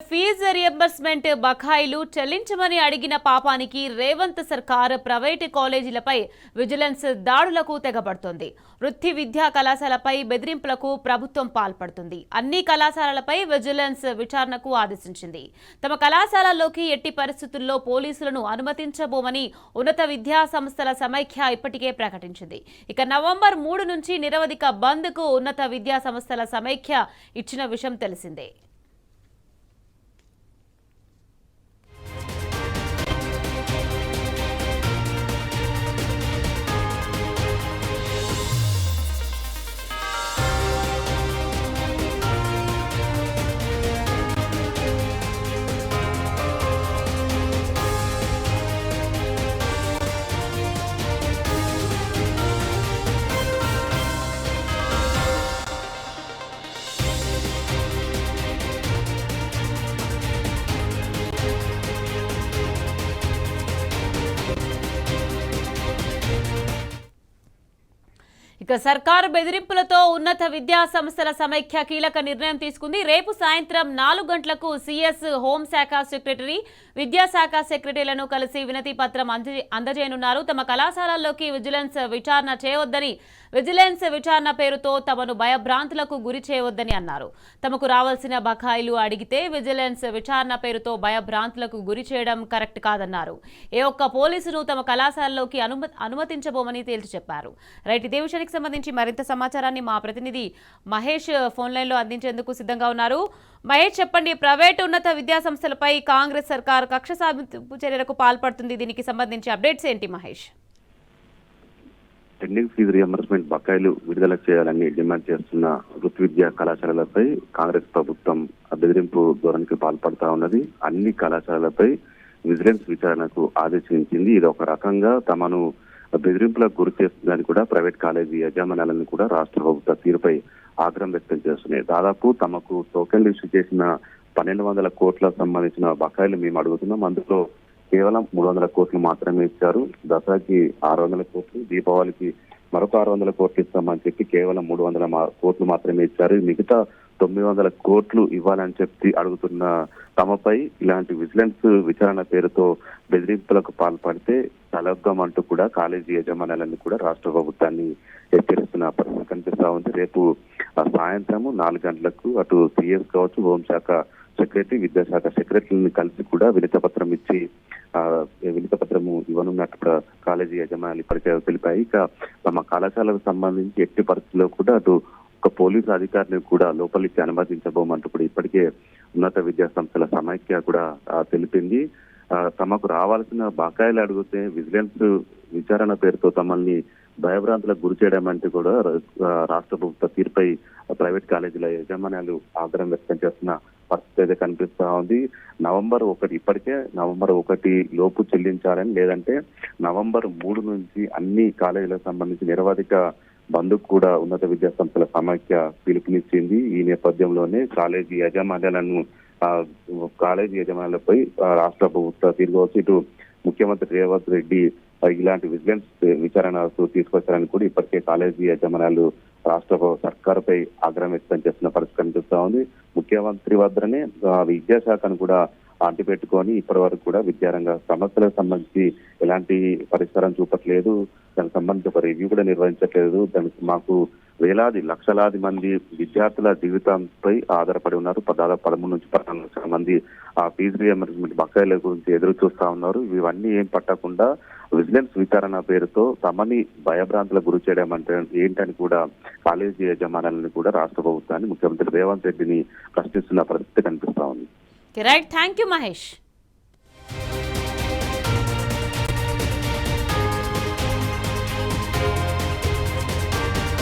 Fee reimbursement బకాయిలు చెల్లించమని అడిగిన పాపానికి రేవంత్ సర్కార్ ప్రైవేటు కాలేజీలపై విజిలెన్స్ దాడులకు తెగబడుతోంది. వృత్తి విద్యా కళాశాలపై బెదిరింపులకు ప్రభుత్వం పాల్పడుతుంది. అన్ని కళాశాలలపై విజిలెన్స్ విచారణకు ఆదేశించింది. తమ కళాశాలల్లోకి ఎట్టి పరిస్థితుల్లో పోలీసులను అనుమతించబోమని ఉన్నత విద్యా సంస్థల సమైక్య ఇప్పటికే ప్రకటించింది. ఇక నవంబర్ 3 నుంచి నిరవధిక బంద్కు ఉన్నత విద్యా సంస్థల సమైక్య ఇచ్చిన విషయం తెలిసిందే. ఇక సర్కారు బెదిరింపులతో ఉన్నత విద్యా సంస్థల సమైక్య కీలక నిర్ణయం తీసుకుంది. రేపు సాయంత్రం 4 గంటలకు సీఎస్ హోంశాఖ సెక్రటరీ, విద్యాశాఖ సెక్రటరీలను కలిసి వినతి పత్రం అందజేయనున్నారు. తమ కళాశాలల్లోకి విజిలెన్స్ విచారణ చేయవద్దని, విజిలెన్స్ విచారణ పేరుతో తమను భయభ్రాంతులకు గురి చేయవద్దని అన్నారు. తమకు రావాల్సిన బకాయిలు అడిగితే విజిలెన్స్ విచారణ పేరుతో భయభ్రాంతులకు గురి చేయడం కరెక్ట్ కాదన్నారు. ఏ ఒక్క పోలీసును తమ కళాశాలలోకి అనుమతించబోమని తేల్చి చెప్పారు. రైట్, ఇదే విషయానికి సంబంధించి మరింత సమాచారాన్ని మా ప్రతినిధి మహేష్ ఫోన్ లైన్ లో అందించేందుకు సిద్ధంగా ఉన్నారు. మహేష్, చెప్పండి, ప్రైవేటు ఉన్నత విద్యా సంస్థలపై కాంగ్రెస్ సర్కార్ కక్ష సాధింపు చర్యలకు పాల్పడుతుంది. దీనికి సంబంధించి అప్డేట్స్ ఏంటి మహేష్? పెండింగ్ ఫీజు రియంబర్స్మెంట్ బకాయిలు విడుదల చేయాలని డిమాండ్ చేస్తున్న వృత్తి విద్యా కళాశాలలపై కాంగ్రెస్ ప్రభుత్వం బెదిరింపు ధోరణికి పాల్పడతా ఉన్నది. అన్ని కళాశాలలపై విజిలెన్స్ విచారణకు ఆదేశించింది. ఇది ఒక రకంగా తమను బెదిరింపులకు గురి చేస్తుందని కూడా ప్రైవేట్ కాలేజీ యాజమాన్యాలను కూడా రాష్ట్ర ప్రభుత్వ తీరుపై ఆగ్రహం వ్యక్తం చేస్తున్నాయి. దాదాపు తమకు టోకెన్లు ఇష్యూ చేసిన 1200 కోట్లకు సంబంధించిన బకాయిలు మేము అడుగుతున్నాం. అందులో కేవలం 300 కోట్లు మాత్రమే ఇచ్చారు. దసరాకి 600 కోట్లు, దీపావళికి మరొక 600 కోట్లు ఇస్తామని చెప్పి కేవలం 300 కోట్లు మాత్రమే ఇచ్చారు. మిగతా 900 కోట్లు ఇవ్వాలని చెప్పి అడుగుతున్న తమపై ఇలాంటి విజిలెన్స్ విచారణ పేరుతో బెదిరింపులకు పాల్పడితే తలొగ్గమంటూ కూడా కాలేజీ యజమానులను కూడా రాష్ట్ర ప్రభుత్వాన్ని హెచ్చరిస్తున్న పరిస్థితి కనిపిస్తా ఉంది. రేపు సాయంత్రం 4 గంటలకు అటు సీఎస్ కావచ్చు, హోంశాఖ సెక్రటరీ, విద్యాశాఖ సెక్రటరీని కలిసి కూడా వినతిపత్రం ఇచ్చి వినతిపత్రము ఇవ్వనున్నట్టు కాలేజీ యజమానులు ఇప్పటికే తెలిపాయి. ఇక తమ కళాశాలకు సంబంధించి ఎట్టి పరిస్థితుల్లో కూడా అటు ఒక పోలీసు అధికారిని కూడా లోపలికి అనుమతించబోమంటూ కూడా ఇప్పటికే ఉన్నత విద్యా సంస్థల సమైక్య కూడా తెలిపింది. తమకు రావాల్సిన బకాయిలు అడిగితే విజిలెన్స్ విచారణ పేరుతో తమల్ని భయభ్రాంతులకు గురి చేయడం అంటే కూడా రాష్ట్ర ప్రభుత్వ తీరుపై ప్రైవేట్ కాలేజీల యజమాన్యాలు ఆగ్రహం వ్యక్తం చేస్తున్న పరిస్థితి అయితే కనిపిస్తా ఉంది. నవంబర్ 1 ఇప్పటికే నవంబర్ 1 లోపు చెల్లించాలని, లేదంటే నవంబర్ 3 నుంచి అన్ని కాలేజీలకు సంబంధించి నిరవధిక బంద్కు కూడా ఉన్నత విద్యా సంస్థల సమైక్య పిలుపునిచ్చింది. ఈ నేపథ్యంలోనే కాలేజీ యజమానులపై రాష్ట్ర ప్రభుత్వ తీరుకోవచ్చు, ఇటు ముఖ్యమంత్రి రేవంత్ రెడ్డి ఇలాంటి విజిలెన్స్ విచారణకు తీసుకొచ్చారని కూడా ఇప్పటికే కాలేజీ యజమానులు రాష్ట్ర సర్కారుపై ఆగ్రహం వ్యక్తం చేస్తున్న పరిస్థితి కనిపిస్తా ఉంది. ముఖ్యమంత్రి వద్దనే విద్యాశాఖను కూడా అంటిపెట్టుకొని ఇప్పటి వరకు కూడా విద్యారంగ సమస్యలకు సంబంధించి ఎలాంటి పరిష్కారం చూపట్లేదు. దానికి సంబంధించి ఒక రివ్యూ కూడా నిర్వహించట్లేదు. దానికి మాకు వేలాది లక్షలాది మంది విద్యార్థుల జీవితంపై ఆధారపడి ఉన్నారు. దాదాపు 13 నుంచి 14 లక్షల మంది ఆ ఫీజు రియంబర్స్మెంట్ బకాయిల గురించి ఎదురు చూస్తా ఉన్నారు. ఇవన్నీ ఏం పట్టకుండా విజిలెన్స్ విచారణ పేరుతో తమని భయభ్రాంతులకు గురి చేయడం అంటే ఏంటని కూడా కాలేజీ యజమానులను కూడా రాష్ట్ర ప్రభుత్వాన్ని, ముఖ్యమంత్రి రేవంత్ రెడ్డిని ప్రశ్నిస్తున్న పరిస్థితి కనిపిస్తా ఉంది. Right, thank you Mahesh.